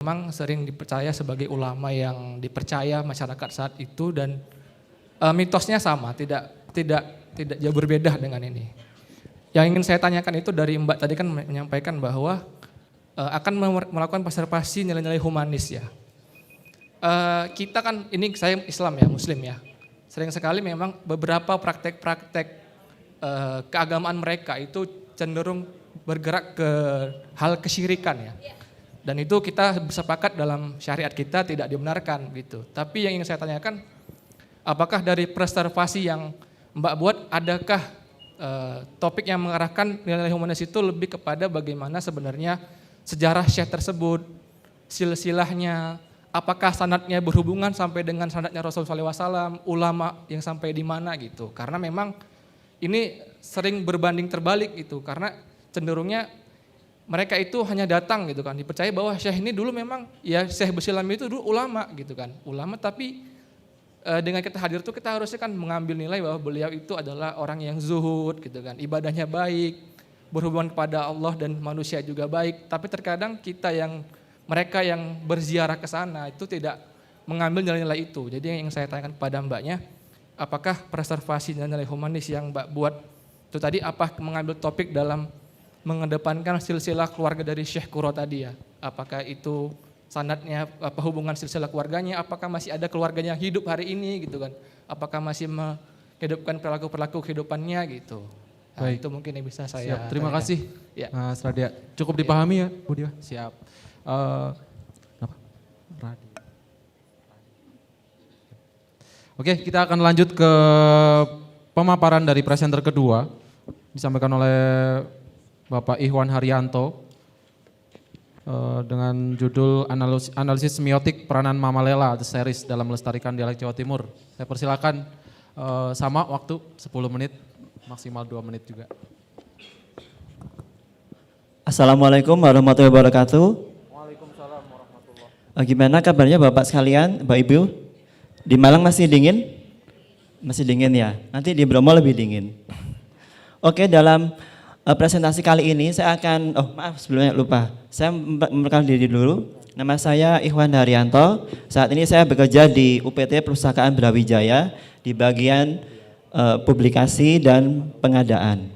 memang sering dipercaya sebagai ulama yang dipercaya masyarakat saat itu dan mitosnya sama, tidak jauh berbeda dengan ini. Yang ingin saya tanyakan itu dari Mbak tadi kan menyampaikan bahwa akan melakukan preservasi nilai-nilai humanis ya. Kita kan ini saya Islam ya, Muslim ya. Sering sekali memang beberapa praktek-praktek keagamaan mereka itu cenderung bergerak ke hal kesyirikan ya. Dan itu kita bersepakat dalam syariat kita tidak dibenarkan gitu. Tapi yang ingin saya tanyakan, apakah dari preservasi yang Mbak buat, adakah topik yang mengarahkan nilai humanis itu lebih kepada bagaimana sebenarnya sejarah syekh tersebut, silsilahnya, apakah sanadnya berhubungan sampai dengan sanadnya Rasulullah SAW, ulama yang sampai di mana gitu. Karena memang ini sering berbanding terbalik gitu, karena cenderungnya mereka itu hanya datang gitu kan, dipercaya bahwa syekh ini dulu memang ya Syekh Busilam itu dulu ulama gitu kan, ulama tapi dengan kita hadir tuh kita harusnya kan mengambil nilai bahwa beliau itu adalah orang yang zuhud gitu kan, ibadahnya baik, berhubungan kepada Allah dan manusia juga baik, tapi terkadang mereka yang berziarah ke sana itu tidak mengambil nilai-nilai itu. Jadi yang saya tanyakan kepada Mbaknya, apakah preservasi nilai humanis yang Mbak buat itu tadi apa mengambil topik dalam mengedepankan silsilah keluarga dari Syekh Quro tadi ya, apakah itu sanadnya, apa hubungan silsilah keluarganya, apakah masih ada keluarganya yang hidup hari ini gitu kan, apakah masih menghidupkan perilaku-perilaku kehidupannya gitu. Nah, itu mungkin yang bisa saya Siap, terima tanyakan. kasih Ya. Mas Radia. Cukup dipahami ya Bu Diva? Siap. Oke, kita akan lanjut ke pemaparan dari presenter kedua, disampaikan oleh Bapak Ikhwan Haryanto dengan judul Analisis Semiotik Peranan Mama Lela The Series dalam melestarikan dialek Jawa Timur. Saya persilakan sama waktu 10 menit, maksimal 2 menit juga. Assalamualaikum warahmatullahi wabarakatuh. Waalaikumsalam warahmatullahi wabarakatuh. Gimana kabarnya Bapak sekalian, Bapak Ibu? Di Malang masih dingin? Masih dingin ya, nanti di Bromo lebih dingin. Oke, dalam presentasi kali ini saya akan, sebelumnya lupa, saya memperkenalkan diri dulu. Nama saya Ikhwan Haryanto, saat ini saya bekerja di UPT Perpustakaan Brawijaya di bagian publikasi dan pengadaan.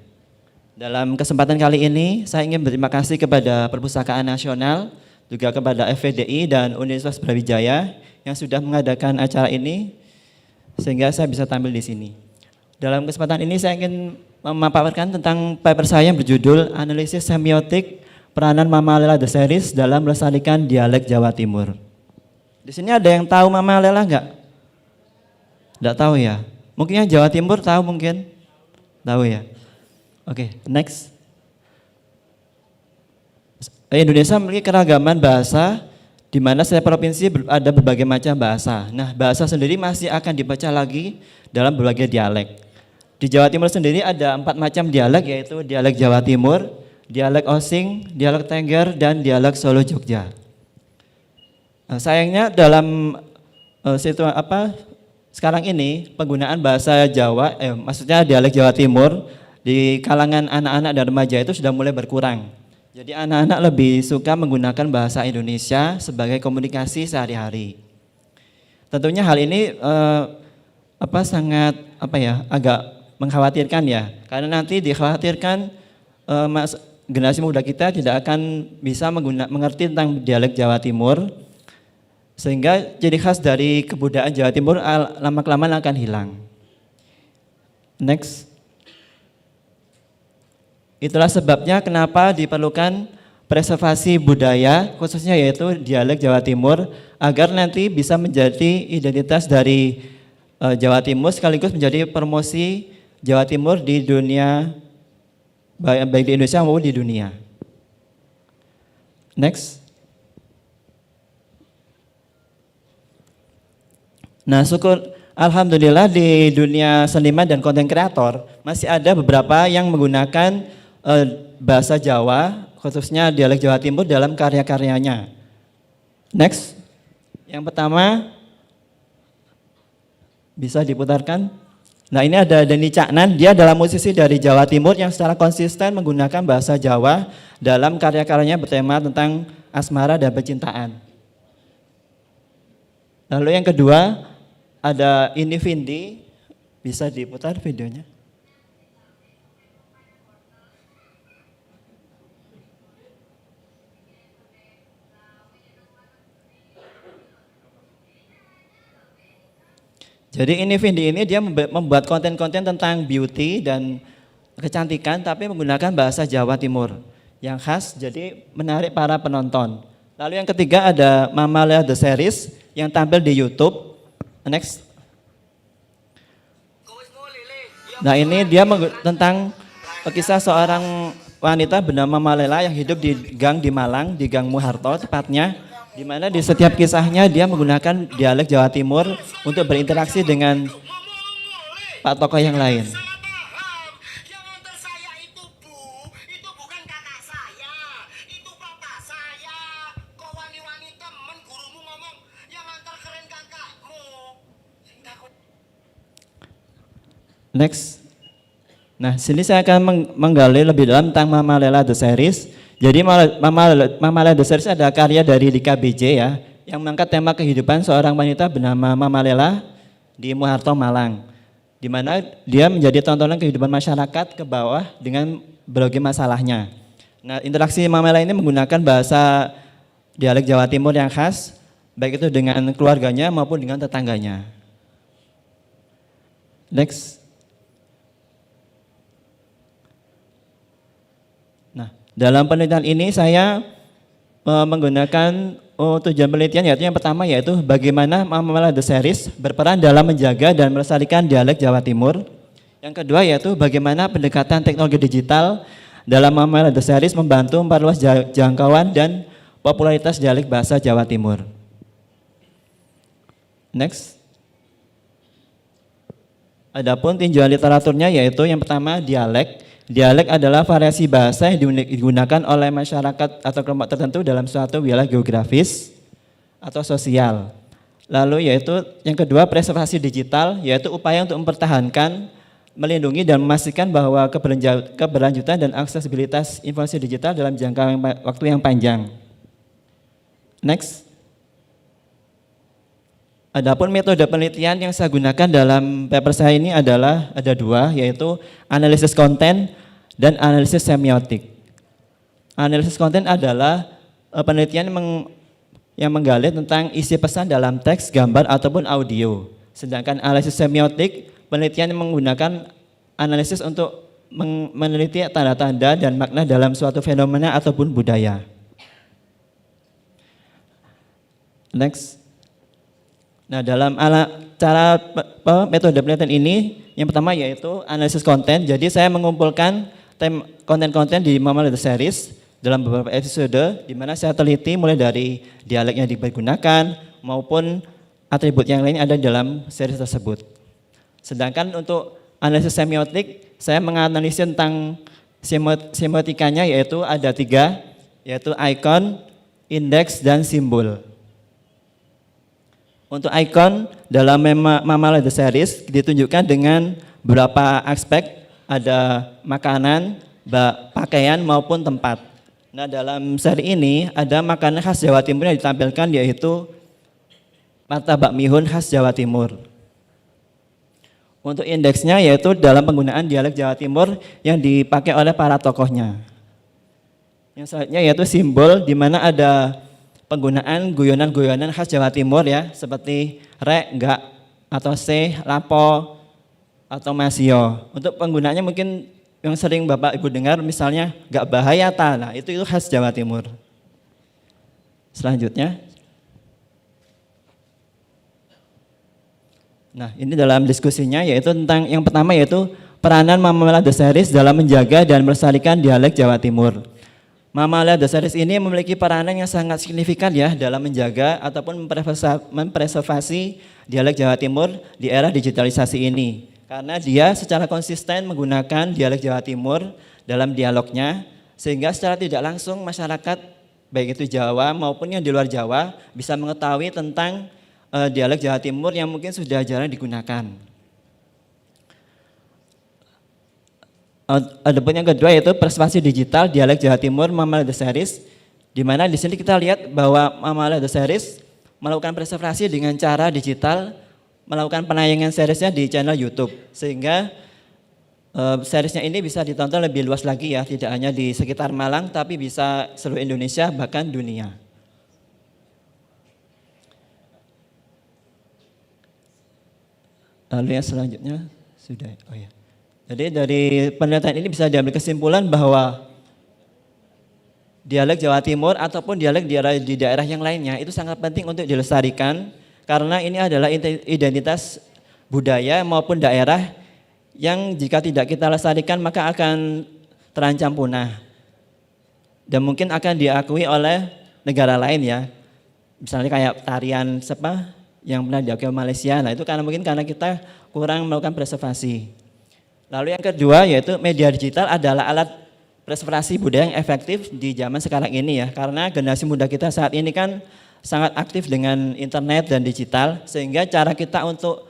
Dalam kesempatan kali ini saya ingin berterima kasih kepada Perpustakaan Nasional, juga kepada FVDI dan Universitas Brawijaya yang sudah mengadakan acara ini sehingga saya bisa tampil di sini. Dalam kesempatan ini saya ingin memaparkan tentang paper saya yang berjudul Analisis Semiotik Peranan Mama Lela The Series dalam melestarikan dialek Jawa Timur. Di sini ada yang tahu Mama Lela enggak? Enggak tahu ya? Mungkin yang Jawa Timur tahu mungkin? Tahu ya? Oke, next. Indonesia memiliki keragaman bahasa di mana setiap provinsi ada berbagai macam bahasa. Nah, bahasa sendiri masih akan dipecah lagi dalam berbagai dialek. Di Jawa Timur sendiri ada 4 macam dialek, yaitu dialek Jawa Timur, dialek Osing, dialek Tengger, dan dialek Solo Jogja. Nah, sayangnya dalam sekarang ini penggunaan bahasa Jawa, maksudnya dialek Jawa Timur di kalangan anak-anak dan remaja itu sudah mulai berkurang. Jadi anak-anak lebih suka menggunakan bahasa Indonesia sebagai komunikasi sehari-hari. Tentunya hal ini agak mengkhawatirkan ya, karena nanti dikhawatirkan generasi muda kita tidak akan bisa mengerti tentang dialek Jawa Timur, sehingga ciri khas dari kebudayaan Jawa Timur lama-kelamaan akan hilang. Next. Itulah sebabnya kenapa diperlukan preservasi budaya, khususnya yaitu dialek Jawa Timur, agar nanti bisa menjadi identitas dari Jawa Timur sekaligus menjadi promosi Jawa Timur di dunia, baik di Indonesia maupun di dunia. Next. Nah, syukur alhamdulillah di dunia seniman dan konten kreator masih ada beberapa yang menggunakan bahasa Jawa, khususnya dialek Jawa Timur dalam karya-karyanya. Next. Yang pertama, bisa diputarkan. Nah, ini ada Denny Caknan, dia adalah musisi dari Jawa Timur yang secara konsisten menggunakan bahasa Jawa dalam karya-karyanya bertema tentang asmara dan percintaan. Lalu yang kedua ada ini Vindi, bisa diputar videonya. Jadi ini Vindi ini dia membuat konten-konten tentang beauty dan kecantikan tapi menggunakan bahasa Jawa Timur yang khas, jadi menarik para penonton. Lalu yang ketiga ada Mama Lea The Series yang tampil di YouTube. Next. Nah ini dia tentang kisah seorang wanita bernama Mama Lela yang hidup di gang di Malang, di Gang Muharto tepatnya, di mana di setiap kisahnya dia menggunakan dialek Jawa Timur untuk berinteraksi dengan pak tokoh yang lain. Next. Nah, sini saya akan menggali lebih dalam tentang Mama Lela The Series. Jadi Mama Lela The Series ada karya dari Dika BJ ya, yang mengangkat tema kehidupan seorang wanita bernama Mama Lela di Muharto, Malang. Di mana dia menjadi tontonan kehidupan masyarakat ke bawah dengan berbagai masalahnya. Nah, interaksi Mama Lela ini menggunakan bahasa dialek Jawa Timur yang khas, baik itu dengan keluarganya maupun dengan tetangganya. Next. Nah, dalam penelitian ini saya menggunakan tujuan penelitian yaitu yang pertama yaitu bagaimana Mama Lela The Series berperan dalam menjaga dan melestarikan dialek Jawa Timur. Yang kedua yaitu bagaimana pendekatan teknologi digital dalam Mama Lela The Series membantu memperluas jangkauan dan popularitas dialek bahasa Jawa Timur. Next. Adapun tinjauan literaturnya yaitu yang pertama dialek. Dialek adalah variasi bahasa yang digunakan oleh masyarakat atau kelompok tertentu dalam suatu wilayah geografis atau sosial. Lalu yaitu yang kedua preservasi digital, yaitu upaya untuk mempertahankan, melindungi dan memastikan bahwa keberlanjutan dan aksesibilitas informasi digital dalam jangka waktu yang panjang. Next. Adapun metode penelitian yang saya gunakan dalam paper saya ini adalah ada dua, yaitu analisis konten dan analisis semiotik. Analisis konten adalah penelitian yang menggali tentang isi pesan dalam teks, gambar, ataupun audio. Sedangkan analisis semiotik, penelitian yang menggunakan analisis untuk meneliti tanda-tanda dan makna dalam suatu fenomena ataupun budaya. Next. Nah, dalam cara metode penelitian ini, yang pertama yaitu analisis konten. Jadi saya mengumpulkan konten-konten di Mama Lela The Series dalam beberapa episode, di mana saya teliti mulai dari dialek yang digunakan maupun atribut yang lain ada dalam series tersebut. Sedangkan untuk analisis semiotik, saya menganalisis tentang semiotikanya yaitu ada 3, yaitu icon, indeks, dan simbol. Untuk icon dalam Mama Lela The Series ditunjukkan dengan beberapa aspek, ada makanan, pakaian maupun tempat. Nah, dalam seri ini ada makanan khas Jawa Timur yang ditampilkan yaitu martabak mihun khas Jawa Timur. Untuk indeksnya yaitu dalam penggunaan dialek Jawa Timur yang dipakai oleh para tokohnya. Yang selanjutnya yaitu simbol, di mana ada penggunaan guyonan-guyonan khas Jawa Timur ya, seperti rek, enggak, atau se, lapo, atau masio. Untuk penggunaannya mungkin yang sering Bapak Ibu dengar misalnya enggak bahaya ta, nah itu khas Jawa Timur. Selanjutnya. Nah, ini dalam diskusinya yaitu tentang yang pertama yaitu peranan Mama Lela The Series dalam menjaga dan melestarikan dialek Jawa Timur. Mama Lela The Series ini memiliki peranan yang sangat signifikan ya dalam menjaga ataupun mempreservasi dialek Jawa Timur di era digitalisasi ini. Karena dia secara konsisten menggunakan dialek Jawa Timur dalam dialognya, sehingga secara tidak langsung masyarakat baik itu Jawa maupun yang di luar Jawa bisa mengetahui tentang dialek Jawa Timur yang mungkin sudah jarang digunakan. Adapun yang kedua yaitu preservasi digital dialek Jawa Timur Mama Lela The Series, di mana di sini kita lihat bahwa Mama Lela The Series melakukan preservasi dengan cara digital, melakukan penayangan seriesnya di channel YouTube, sehingga seriesnya ini bisa ditonton lebih luas lagi ya, tidak hanya di sekitar Malang, tapi bisa seluruh Indonesia bahkan dunia. Lalu yang selanjutnya sudah, oh ya. Jadi dari penelitian ini bisa diambil kesimpulan bahwa dialek Jawa Timur ataupun dialek di daerah yang lainnya itu sangat penting untuk dilestarikan karena ini adalah identitas budaya maupun daerah yang jika tidak kita lestarikan maka akan terancam punah dan mungkin akan diakui oleh negara lain ya. Misalnya kayak tarian sepa yang pernah diakui Malaysia. Nah, itu mungkin karena kita kurang melakukan preservasi. Lalu yang kedua yaitu media digital adalah alat preservasi budaya yang efektif di zaman sekarang ini ya, karena generasi muda kita saat ini kan sangat aktif dengan internet dan digital, sehingga cara kita untuk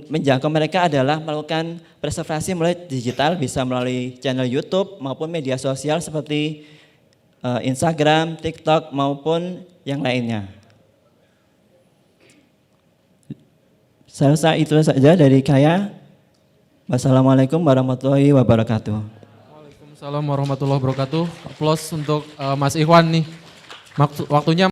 menjangkau mereka adalah melakukan preservasi melalui digital, bisa melalui channel YouTube maupun media sosial seperti Instagram, TikTok maupun yang lainnya. Saya rasa itu saja dari saya. Wassalamualaikum warahmatullahi wabarakatuh. Waalaikumsalam warahmatullahi wabarakatuh. Aplaus untuk Mas Ikhwan nih. Waktunya